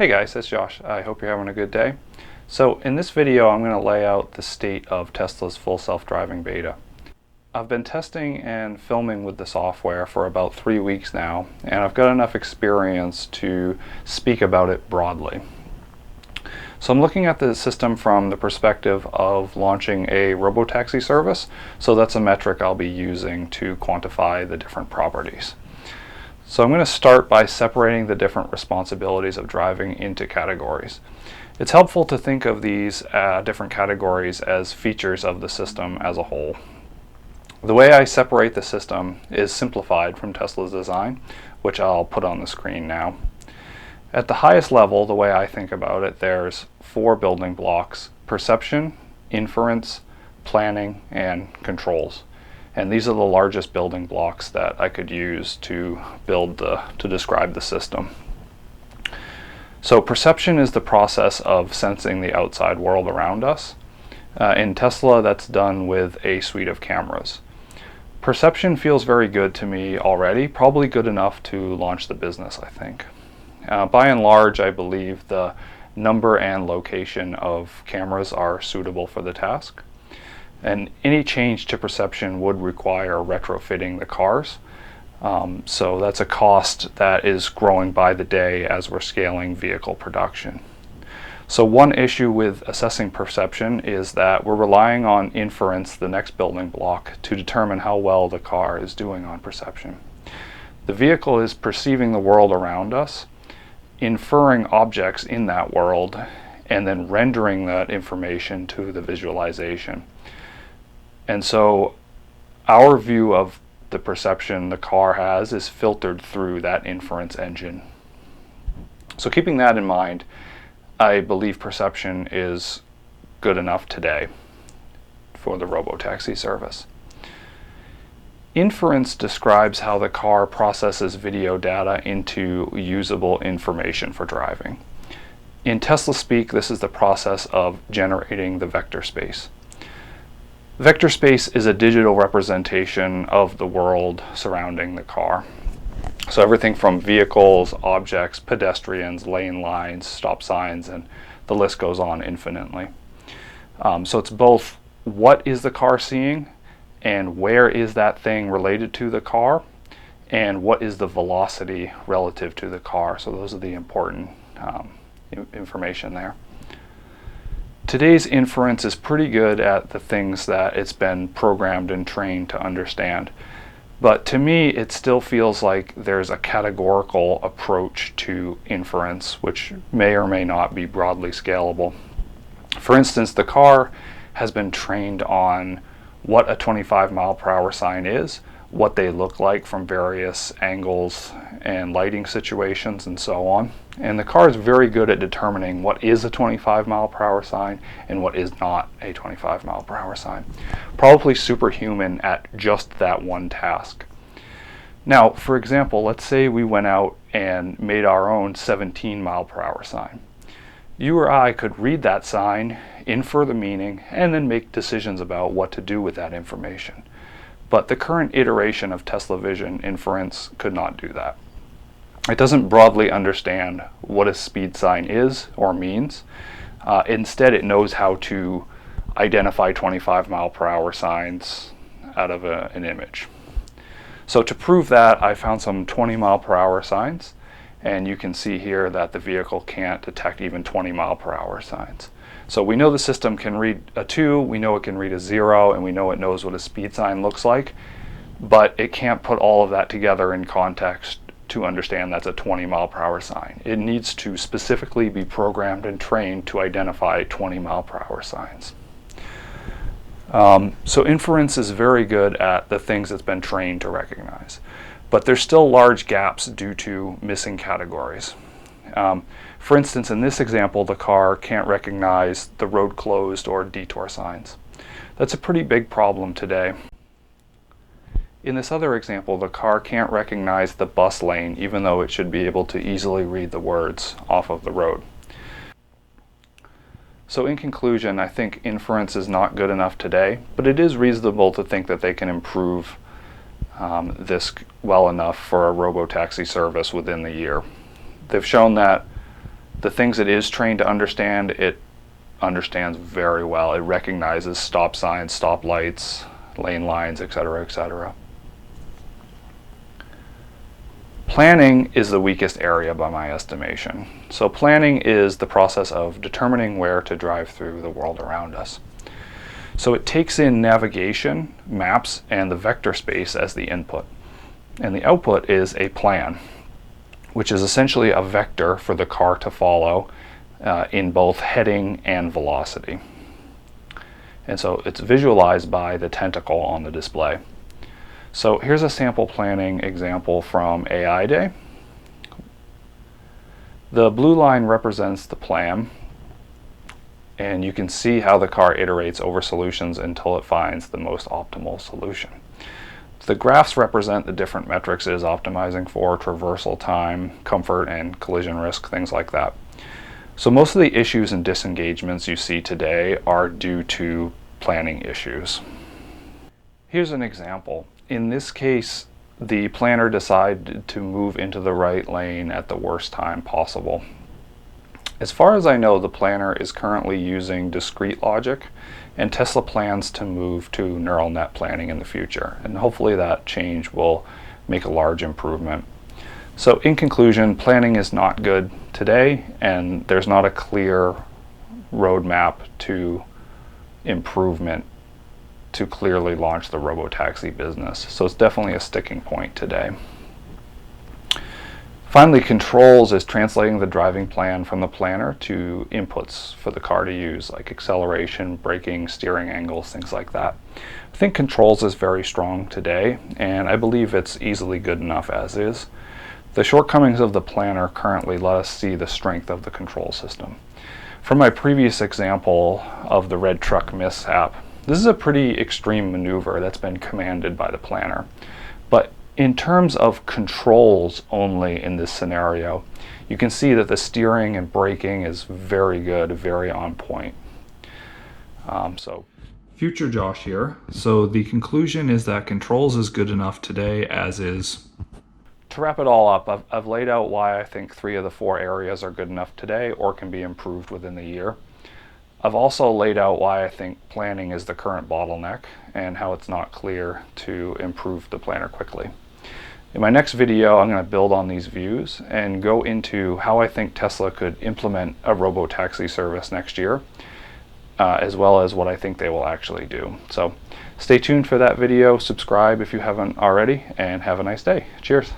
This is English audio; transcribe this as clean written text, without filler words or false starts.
Hey guys, it's Josh. I hope you're having a good day. So in this video I'm going to lay out the state of Tesla's full self-driving beta. I've been testing and filming with the software for about 3 weeks now, and I've got enough experience to speak about it broadly. So I'm looking at the system from the perspective of launching a Robotaxi service, so that's a metric I'll be using to quantify the different properties. So I'm going to start by separating the different responsibilities of driving into categories. It's helpful to think of these different categories as features of the system as a whole. The way I separate the system is simplified from Tesla's design, which I'll put on the screen now. At the highest level, the way I think about it, there's 4 building blocks: perception, inference, planning, and controls. And these are the largest building blocks that I could use to describe the system. So perception is the process of sensing the outside world around us. In Tesla, that's done with a suite of cameras. Perception feels very good to me already, probably good enough to launch the business, I think. By and large, I believe the number and location of cameras are suitable for the task. And any change to perception would require retrofitting the cars. So that's a cost that is growing by the day as we're scaling vehicle production. So one issue with assessing perception is that we're relying on inference, the next building block, to determine how well the car is doing on perception. The vehicle is perceiving the world around us, inferring objects in that world, and then rendering that information to the visualization. And so our view of the perception the car has is filtered through that inference engine. So keeping that in mind, I believe perception is good enough today for the Robotaxi service. Inference describes how the car processes video data into usable information for driving. In Tesla speak, this is the process of generating the vector space. Vector space is a digital representation of the world surrounding the car. So everything from vehicles, objects, pedestrians, lane lines, stop signs, and the list goes on infinitely. So it's both what is the car seeing and where is that thing related to the car, and what is the velocity relative to the car. So those are the important information there. Today's inference is pretty good at the things that it's been programmed and trained to understand. But to me, it still feels like there's a categorical approach to inference, which may or may not be broadly scalable. For instance, the car has been trained on what a 25-mile-per-hour sign is, what they look like from various angles and lighting situations and so on. And the car is very good at determining what is a 25-mile-per-hour sign and what is not a 25-mile-per-hour sign. Probably superhuman at just that one task. Now, for example, let's say we went out and made our own 17-mile-per-hour sign. You or I could read that sign, infer the meaning, and then make decisions about what to do with that information. But the current iteration of Tesla Vision Inference could not do that. It doesn't broadly understand what a speed sign is or means. Instead, it knows how to identify 25-mile-per-hour signs out of an image. So to prove that, I found some 20-mile-per-hour signs, and you can see here that the vehicle can't detect even 20-mile-per-hour signs. So we know the system can read a 2, we know it can read a 0, and we know it knows what a speed sign looks like, but it can't put all of that together in context to understand that's a 20-mile-per-hour sign. It needs to specifically be programmed and trained to identify 20-mile-per-hour signs. So inference is very good at the things it's been trained to recognize, but there's still large gaps due to missing categories. For instance, in this example, the car can't recognize the road closed or detour signs. That's a pretty big problem today. In this other example, the car can't recognize the bus lane, even though it should be able to easily read the words off of the road. So in conclusion, I think inference is not good enough today, but it is reasonable to think that they can improve this well enough for a Robotaxi service within the year. They've shown that The things it is trained to understand, it understands very well. It recognizes stop signs, stop lights, lane lines, etc., etc. Planning is the weakest area by my estimation. So planning is the process of determining where to drive through the world around us. So it takes in navigation, maps, and the vector space as the input. And the output is a plan, which is essentially a vector for the car to follow in both heading and velocity. And so it's visualized by the tentacle on the display. So here's a sample planning example from AI Day. The blue line represents the plan, and you can see how the car iterates over solutions until it finds the most optimal solution. The graphs represent the different metrics it is optimizing for: traversal time, comfort, and collision risk, things like that. So most of the issues and disengagements you see today are due to planning issues. Here's an example. In this case, the planner decided to move into the right lane at the worst time possible. As far as I know, the planner is currently using discrete logic, and Tesla plans to move to neural net planning in the future, and hopefully that change will make a large improvement. So in conclusion, planning is not good today, and there's not a clear roadmap to improvement to clearly launch the Robotaxi business. So it's definitely a sticking point today. Finally, controls is translating the driving plan from the planner to inputs for the car to use, like acceleration, braking, steering angles, things like that. I think controls is very strong today, and I believe it's easily good enough as is. The shortcomings of the planner currently let us see the strength of the control system. From my previous example of the red truck mishap, this is a pretty extreme maneuver that's been commanded by the planner. But in terms of controls only in this scenario, you can see that the steering and braking is very good, very on point. Future Josh here. So the conclusion is that controls is good enough today as is. To wrap it all up, I've laid out why I think 3 of the 4 areas are good enough today or can be improved within the year. I've also laid out why I think planning is the current bottleneck and how it's not clear to improve the planner quickly. In my next video, I'm going to build on these views and go into how I think Tesla could implement a Robotaxi service next year, as well as what I think they will actually do. So stay tuned for that video, subscribe if you haven't already, and have a nice day. Cheers.